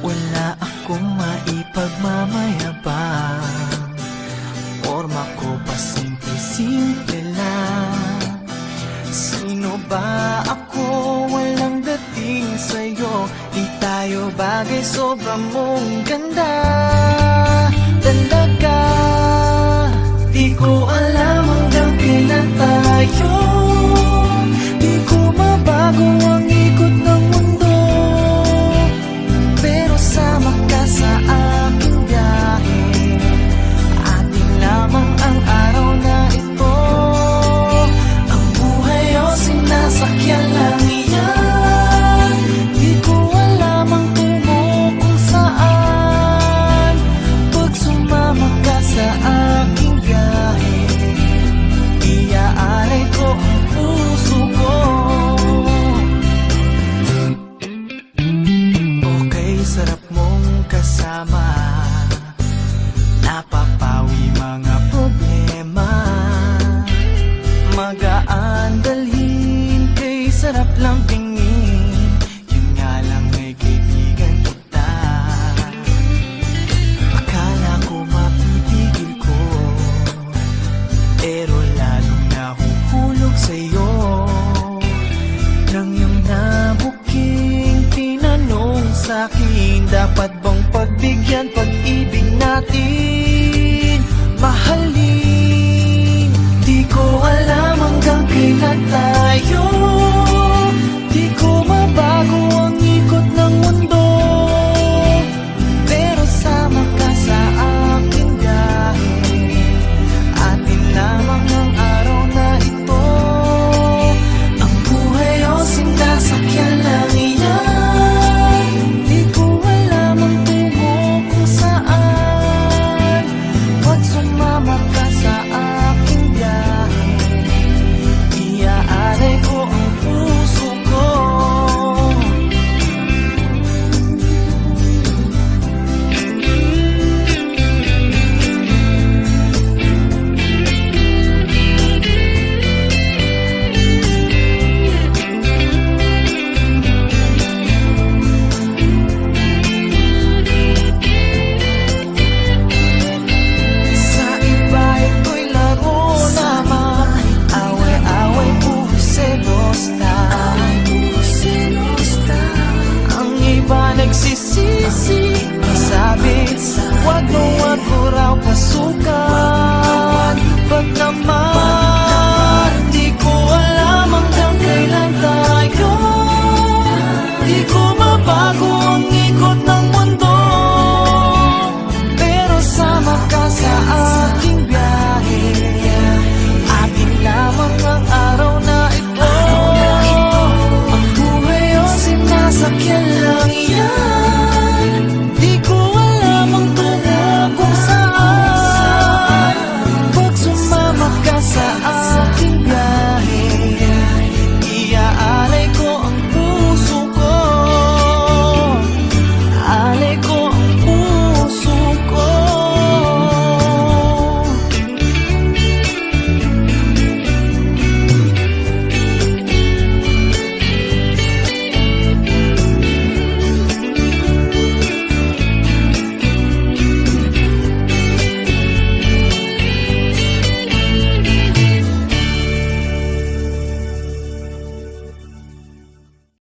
Wala akong maipagmamayabang, forma ko pa simple-simple lang. Sino ba ako? Walang dating sa'yo. Di tayo bagay, sobrang mong ganda talaga. Di ko alam hanggang kailan tayo. Di ko mabago ang ikot ng mundo, pero sama ka sa aking biyahe. Atin lamang ang araw na ito. Ang buhay o sinasakyan lang iyan. Di ko alam ang tungo kung saan. Pag sumama ka sa aking biyahe, iaalay ko ang puso ko. Okay, sarap mong kasama, napapawi mga problema. Magaan dalhin, kay sarap lang tingin. Yun nga lang ay kaibigan kita. Akala ko mapipigil ko, pero lalong nahuhulog sa'yo. Nang iyong nabuking tinanong sa'kin, dapat bang pagbigyan pag-ibig natin? Mahalin, di ko alam hanggang kailan tayo. Di ko mabago ang ikot ng mundo, pero sama ka sa aking biyahe. Atin lamang ang araw na ito. Ang buhay o sinasakyan lang iyan. Di ko alam ang tungo kung saan. Pag sumama ka sa aking biyahe, iaalay ko ang puso ko. Sa iba ito'y laro lamang, away-away, puro selos lang. Ang iba nagsisisi